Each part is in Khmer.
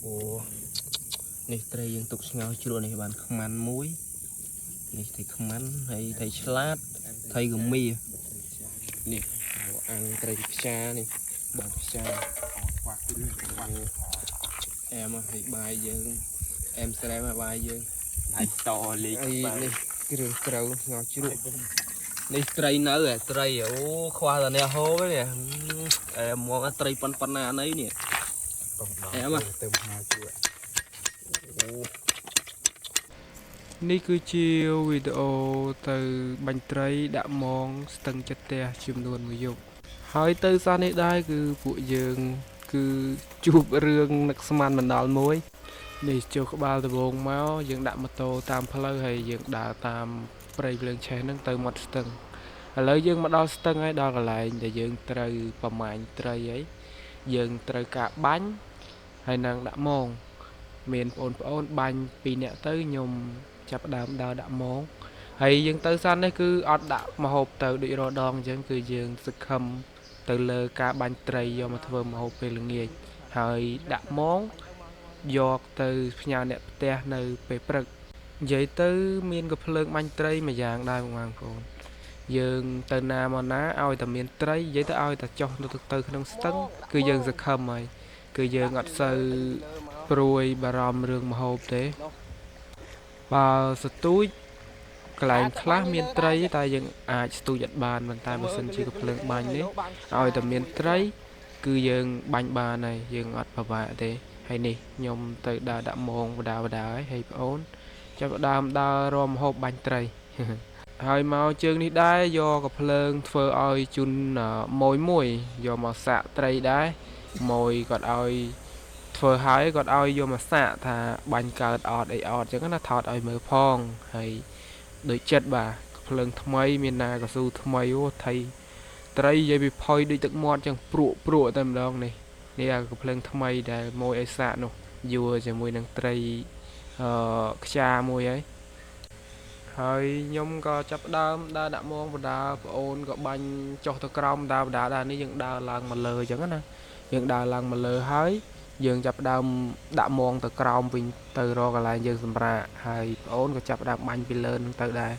Ủa, này trai dân tục ngao chuột này bạn không ăn muối, này thầy không ăn, thầy salad, thầy gừng mì, này ăn trai pizza này, bạn pizza, em thì bài dân, em sẽ đem bài dân, Hãy to lý này cái đường trâu ngao chuột, này trai nở à, trai ô khoa là nè hô đấy nè, em muốn ăn trai pan này nè, em à. នេះគឺជាវីដេអូទៅបាញ់ត្រីដាក់មងស្ទឹងចិត្តផ្ទះចំនួនមួយយប់ហើយទៅសោះនេះដែរគឺពួកយើងគឺជួបរឿងនឹកស្មានមិនដល់មួយនេះចុះក្បាលដំបងមកយើងដាក់ម៉ូតូតាមផ្លូវហើយយើងដើរតាមព្រៃភ្លើងឆេះហ្នឹងទៅមាត់ស្ទឹងឥឡូវយើងមកដល់ស្ទឹងហើយដល់កន្លែងដែលយើងត្រូវប្រមាញ់ត្រីហើយយើងត្រូវការបាញ់ហើយនឹងដាក់មងមានបងប្អូនបាញ់2នាក់ទៅខ្ញុំចាប់ដើមដើរដាក់មងហើយយើងទៅសាននេះគឺអត់ដាក់ម្ហូបទៅដូចរដងអញ្ចឹងគឺយើងសឹកខំទៅលើការបាញ់ត្រីយកមកធ្វើម្ហូបពេលល្ងាចហើយដាក់មងយកទៅផ្ញើអ្នកផ្ទះនៅពេលព្រឹកនិយាយទៅមានកាភ្លើងបាញ់ត្រីមួយយ៉ាងដែរបងប្អូនយើងទៅណាមកណាឲ្យតែមានត្រីនិយាយទៅឲ្យតែចុះទៅក្នុងស្ទឹងគឺយើងសឹកខំហើយគឺយើងអត់សូវព្រួយបារម្ភរឿងម្ហូបទេបើស្ទូចកន្លែងខ្លះមានត្រីតែយើងអាចស្ទូចអត់បានប៉ុន្តែបើសិនជាកាភ្លើងបាញ់នេះឲ្យតែមានត្រីគឺយើងបាញ់បានហើយយើងអត់ពិបាកទេហើយនេះខ្ញុំទៅដើរដាក់មងបដាហើយប្អូនចាប់ដើមដើររមម្ហូបបាញ់ត្រីហើយមកជើងនេះដែរយកកាភ្លើងធ្វើឲ្យជូនមួយយកមកសាក់ត្រីដែរមួយគាត់ឲ្យធ្វើហើយគាត់ឲ្យយកមកសាក់ថាបាញ់កើតអត់អីអត់អញ្ចឹងណាថតឲ្យមើលផងហើយដូចចិត្តបាទភ្លើងថ្មីមានណាកស៊ូថ្មីអូថៃត្រីនិយាយពីផុយដូចទឹកមាត់អញ្ចឹងព្រក់តែម្ដងនេះអាកភ្លើងថ្មីដែលមួយឲ្យសាក់នោះយួរជាមួយនឹងត្រីខ្យាមួយហើយខ្ញុំក៏ចាប់ដើមដើរដាក់មងបដាប្អូនក៏បាញ់ចុះទៅក្រោមបដាដែរនេះយើងដើរឡើងមកលើអញ្ចឹងណាយើងដើរឡើងមកលើហើយយើងចាប់ដើមដាក់មងទៅក្រោមវិញទៅរកកន្លែងយើងសម្រាកហើយប្អូនក៏ចាប់ដើមបាញ់ពីលើនឹងទៅដែរ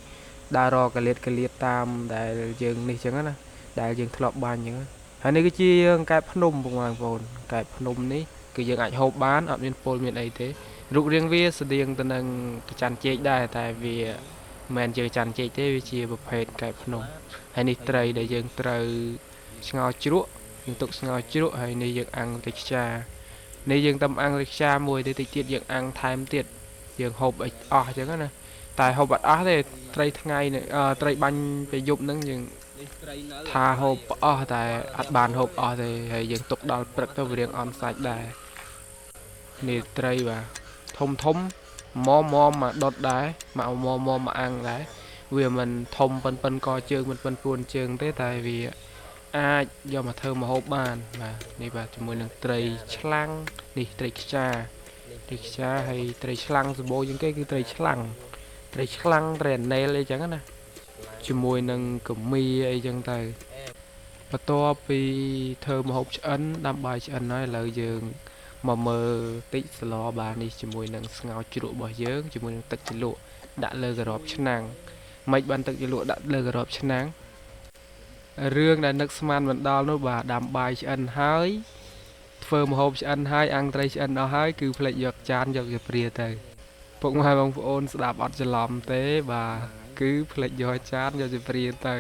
ដើររកកលៀតតាមដែលយើងនេះចឹងណាដែលយើងធ្លាប់បាញ់ចឹងហើយនេះគឺជាកែបភ្នំបងប្អូនកែបភ្នំនេះគឺយើងអាចហូបបានអត់មានពុលមានអីទេរូបរាងវាស្តៀងទៅនឹងប្រច័នចេកដែរតែវាមិនជាច័ន្ទចេកទេវាជាប្រភេទកែបភ្នំហើយនេះត្រីដែលយើងត្រូវស្ងោរជ្រក់យើងទុកស្ងោរជ្រក់ហើយនេះយើងអាំងទឹកខ្យានេះយើងតំអាំងទឹកខ្យាមួយទៅតិចទៀតយើងអាំងថែមទៀតយើងហូបអស់អញ្ចឹងណាតែហូបអត់អស់ទេត្រីថ្ងៃត្រីបាញ់ពេលយប់ហ្នឹងយើងថាហូបអស់តែអត់បានហូបអស់ទេហើយយើងទុកដល់ព្រឹកទៅវារៀងអន់សាច់ដែរនេះត្រីបាទធំមកដុតដែរមកអាំងដែរវាមិនធំប៉ុនកជើងមិនពួនជើងទេតែវាអាចយកមកធ្វើម្ហូបបានបាទនេះបាទជាមួយនឹងត្រីឆ្លាំងនេះត្រីខ្យាហើយត្រីឆ្លាំងសម្បូរជាងគេគឺត្រីឆ្លាំងត្រីអាណេលអីចឹងណាជាមួយនឹងកមីអីចឹងទៅបន្ទាប់ពីធ្វើម្ហូបឆ្អិនដាំបាយឆ្អិនហើយឥឡូវយើងមកមើលតិចសឡបានេះជាមួយនឹងស្ងោរជ្រក់របស់យើងជាមួយនឹងទឹកជ្រលក់ដាក់លើក្រឡឆ្នាំងមិនបានទឹកជ្រលក់ដាក់លើក្រឡឆ្នាំងរឿងដែលនឹកស្មានមិនដល់នោះបាទដាំបាយឆ្អិនហើយធ្វើម្ហូបឆ្អិនហើយអាំងត្រីឆ្អិនអស់ហើយគឺផ្លេចយកចានយកទៅព្រាទៅពុកម៉ែបងប្អូនស្ដាប់អត់ច្រឡំទេបាទគឺផ្លេចយកចានយកទៅព្រាទៅ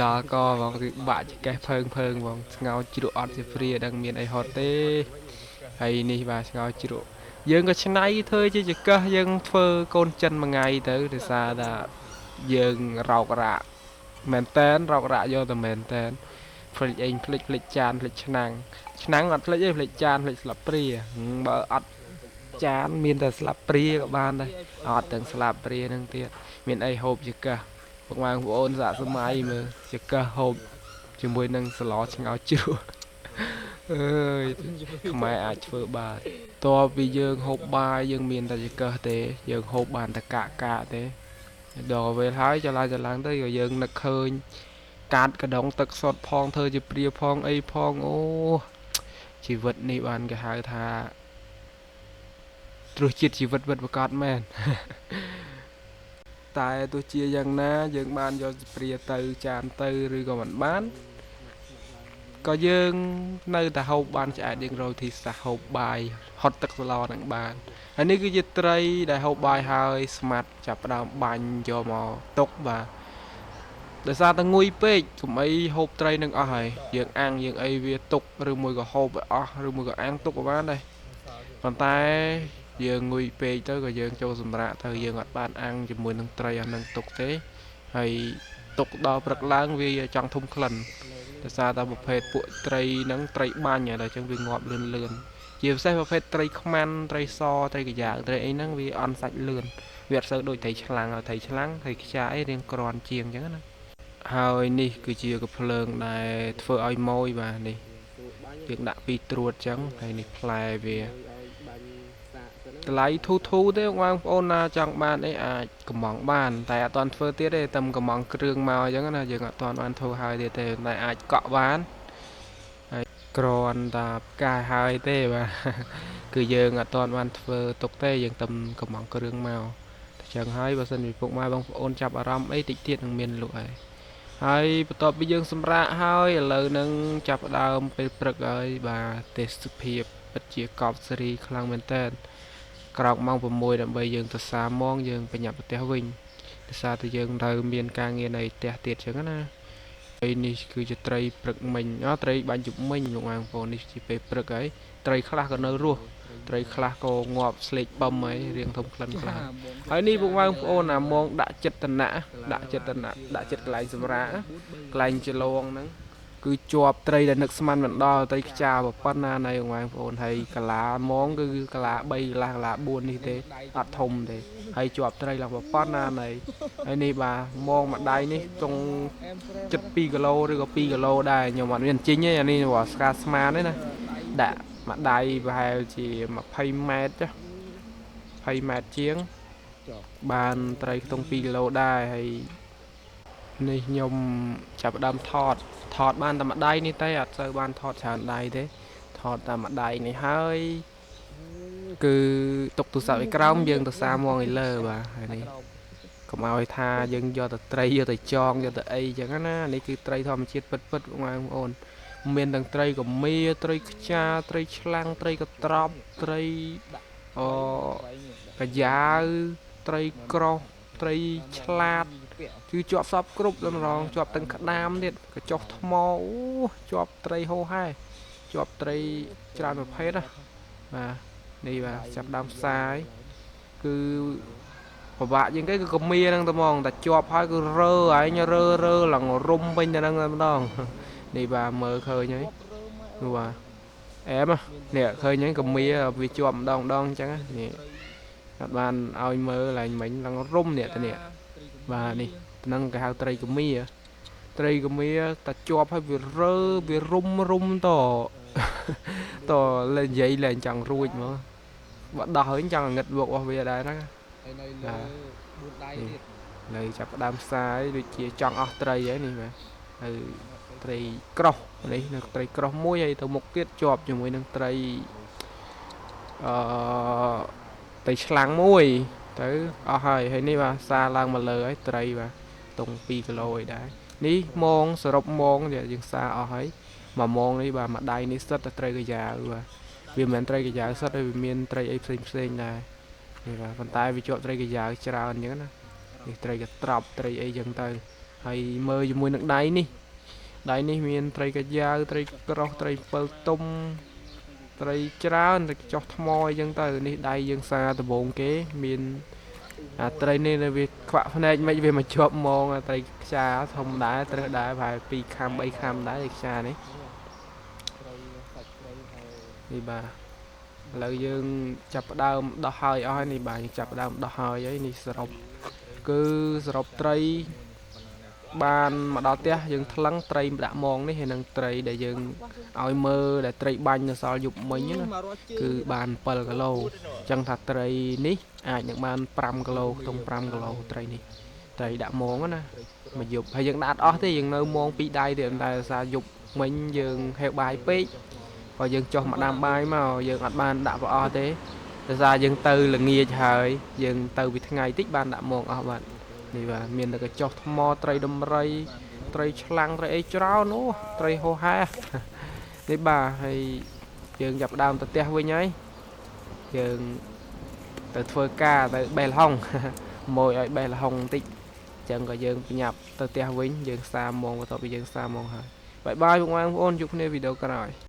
ដល់ក៏បងគឺបាក់ចកេះភើងបងស្ងោរជ្រក់អត់ទៅព្រាដឹងមានអីហត់ទេហើយនេះបាទស្ងោរជ្រក់យើងក៏ឆ្នៃធ្វើជាចកេះយើងធ្វើកូនចិនមួយថ្ងៃទៅដោយសារថាយើងរោគរាក់មែនតែនរោគរាក់យកតែមែនតែនផ្លេចចានផ្លេចឆ្នាំងអត់ផ្លេចទេផ្លេចចានផ្លេចស្លាបព្រាបើអត់ចានមានតែស្លាបព្រាក៏បានដែរអត់ទាំងស្លាបព្រានឹងទៀតមានអីហូបចកេះបងប្អូនសាកសម័យមើលចកេះហូបជាមួយនឹងស្លស្ងោរជ្រក់អើយខ្មែរអាចធ្វើបានតើពីយើងហូបបាយយើងមានតែចកេះទេយើងហូបបានតែកាកទេដល់ពេលហើយចឡើងទៅយើងនឹកឃើញកាត់កដងទឹកសុតផងធ្វើជាព្រាផងអីផងអូជីវិតនេះបានគេហៅថា รสជាតិជីវិតវិតប្រកបមែន តែទោះជាយ៉ាងណាយើងបានយកព្រាទៅចានទៅឬក៏មិនបានក៏យើងនៅតែហូបបានឆ្អែតយើងរកទីសាសហូបបាយហត់ទឹកស្លនឹងបានហើយនេះគឺជាត្រីដែលហូបបាយហើយស្មាត់ចាប់ផ្ដើមបាញ់យកមកទុកបាទដោយសារតែងុយពេកកុំអីហូបត្រីនឹងអស់ហើយយើងអាំងយើងអីវាទុកឬមួយក៏ហូបឲ្យអស់ឬមួយក៏អាំងទុកក៏បានដែរប៉ុន្តែយើងងុយពេកទៅក៏យើងចូលសម្រាកទៅយើងអត់បានអាំងជាមួយនឹងត្រីអានឹងទុកទេហើយទុកដល់ព្រឹកឡើងវាចង់ធំក្លិនដោយសារតែប្រភេទពួកត្រីហ្នឹងត្រីបាញ់ហើយដល់ចឹងវាងាប់លឿនជាពិសេសប្រភេទត្រីខ្មាន់ត្រីសត្រីកាយ៉ាត្រីអីហ្នឹងវាអន់សាច់លឿនវាអត់សូវដូចត្រីឆ្លាំងហើយត្រីឆ្លាំងត្រីខ្យាអីរៀងក្រាន់ជាងចឹងណាហើយនេះគឺជាកាភ្លើងដែលធ្វើឲ្យម៉ួយបាទនេះយើងដាក់ពីត្រួតចឹងហើយនេះផ្លែវាតម្លៃធូរទេបងប្អូនណាចង់បានអីអាចកំងបានតែអត់ទាន់ធ្វើទៀតទេតែកំងគ្រឿងមកអញ្ចឹងណាយើងអត់ទាន់បានធ្វើហើយទៀតទេតែអាចកក់បានហើយគ្រាន់តែផ្កាយហើយទេបាទគឺយើងអត់ទាន់បានធ្វើទុកទេយើងតែកំងគ្រឿងមកអញ្ចឹងហើយបើសិនជាពុកម៉ែបងប្អូនចាប់អារម្មណ៍អីតិចទៀតនឹងមានលក់ហើយបន្ទាប់ពីយើងសម្រាកហើយឥឡូវនឹងចាប់ដើមពេលព្រឹកហើយបាទទេសភាពពិតជាកប់សេរីខ្លាំងមែនតើក្រោកម៉ោង6ដើម្បីយើងទៅសាម៉ងយើងបញ្ញាប់ផ្ទះវិញដោយសារតែយើងត្រូវមានការងារនៅផ្ទះទៀតចឹងណាហើយនេះគឺជាត្រីព្រឹកមិញត្រីបាញ់ជុំមិញលោកបងប្អូននេះជាពេលព្រឹកហើយត្រីខ្លះក៏នៅរស់ត្រីខ្លះក៏ងាប់ស្លេកបំហើយរៀងធំក្លិនខ្លះហើយនេះពួកបងប្អូនអាម៉ងដាក់ចិត្តតំណាក់ដាក់ចិត្តកន្លែងសម្រាកកន្លែងចលងហ្នឹងគឺជាប់ត្រីដែលនឹកស្មានមិនដល់ត្រីខ្ចាប៉ុណ្ណាណៃបងប្អូនហើយកលាម៉ងគឺកលា3កលា4នេះទេអត់ធំទេហើយជាប់ត្រីឡើងប៉ុណ្ណាណៃហើយនេះបាទម៉ងមួយដៃនេះចង់ចិត្ត2គីឡូឬក៏2គីឡូដែរខ្ញុំអត់មានជិញទេអានេះស្កាស្មានទេណាដាក់មួយដៃប្រហែលជា20ម៉ែត្រចា20ម៉ែត្រជាងបានត្រីខ្ទង់2គីឡូដែរហើយនេះខ្ញុំចាប់ដើមថតបានតែមួយដៃនេះទេអត់សូវបានថតច្រើនដៃទេថតតែមួយដៃនេះហើយគឺទុកទូរស័ព្ទឯក្រោមយើងទៅសាម៉ងឯលើបាទហើយនេះកុំឲ្យថាយើងយកទៅត្រីយកទៅចងយកទៅអីចឹងណានេះគឺត្រីធម្មជាតិពិតបងប្អូនមានទាំងត្រីកមៀត្រីខ្ចាត្រីឆ្លាំងត្រីកត្រប់ត្រីកាយ៉ាវត្រីក្រោះត្រីឆ្លាតគឺជាប់សពគ្រប់តម្រងជាប់ទាំងក្តាមទៀតក៏ចុះថ្មជាប់ត្រីហូហែជាប់ត្រីច្រើនប្រភេទណាបាទនេះបាទចាប់ដើមផ្សាយគឺពិបាកជាងគេគឺកមៀហ្នឹងតែហ្មងតែជាប់ហើយគឺរើឯងរើឡើងរុំវិញទៅហ្នឹងតែម្ដងនេះបាទមើលឃើញហើយនោះបាទអែមនេះឃើញហ្នឹងកមៀវាជាប់ម្ដងអញ្ចឹងនេះអត់បានឲ្យមើលឡើងមិញឡើងរុំនេះទៅនេះបាទនេះហ្នឹងគេហៅត្រីកមៀតែជាប់ហើយវារុំតលេងនិយាយលេងចង់រួចមកបើដោះហើយចង់ងឹតវក់របស់វាដែរណានៅចាប់ដើមផ្សាយដូចជាចង់អស់ត្រីហើយនេះបាទហើយត្រីក្រោះនេះនៅត្រីក្រោះមួយហើយទៅមុខទៀតជាប់ជាមួយនឹងត្រីត្រីឆ្លាំងមួយទៅអស់ហើយនេះបាទសាឡើងមកលើហើយត្រីបាទតុង2គីឡូអីដែរនេះម៉ងសរុបម៉ងយើងសាអស់ហើយមួយម៉ងនេះបាទមួយដៃនេះសិតតែត្រីកាយ៉ាវបាទវាមិនមែនត្រីកាយ៉ាវសិតទេវាមានត្រីអីផ្សេងដែរនេះបាទប៉ុន្តែវាជាប់ត្រីកាយ៉ាវច្រើនអញ្ចឹងណានេះត្រីកត្រប់ត្រីអីចឹងទៅហើយមើលជាមួយនឹងដៃនេះមានត្រីកាយ៉ាវត្រីក្រោះត្រី7ទុំត្រីច្រើនតែចុះថ្មអីចឹងទៅនេះដៃយើងសាដំបងគេមានត្រីនេះវាខ្វាក់ភ្នែកមិនវាមកជាប់ម៉ងត្រីខ្យាធំដែរត្រូវដែរប្រហែល2ខាំ3ខាំដែរត្រីខ្យានេះបាទឥឡូវយើងចាប់ផ្ដើមដោះហើយអស់ហើយនេះបាទយើងចាប់ផ្ដើមដោះហើយនេះសរុបត្រីបានមកដល់ផ្ទះយើងថ្លឹងត្រីដាក់ម៉ងនេះហើយនឹងត្រីដែលយើងឲ្យមើលដែលត្រីបាញ់នៅសល់យប់មិញណាគឺបាន7គីឡូអញ្ចឹងថាត្រីនេះអាចនឹងបាន5គីឡូខ្ទង់5គីឡូត្រីនេះត្រីដាក់ម៉ងណាមកយប់ហើយយើងដាក់អត់អស់ទេយើងនៅម៉ង2ដៃទៀតតែសារយប់មិញយើងហេវបាយពេកបើយើងចុះមកដាំបាយមកយើងអត់បានដាក់ប្រអស់ទេ ដោយសារយើងទៅល្ងាចហើយយើងទៅពីថ្ងៃតិចបានដាក់មងអស់បាទនេះបាទមានតែកញ្ចុះថ្មត្រីដំរីត្រីឆ្លាំងត្រីអីច្រើនអូត្រីហោហែនេះបាទហើយយើងចាប់ដើមទៅផ្ទះវិញហើយយើងទៅធ្វើការទៅបេះលហុងម៉ួយឲ្យបេះលហុងបន្តិចចឹងក៏យើងបញ្ញាប់ទៅផ្ទះវិញយើងសាមងបន្ទាប់ពីយើងសាមងហើយបាយបាយបងប្អូនជួបគ្នាវីដេអូក្រោយ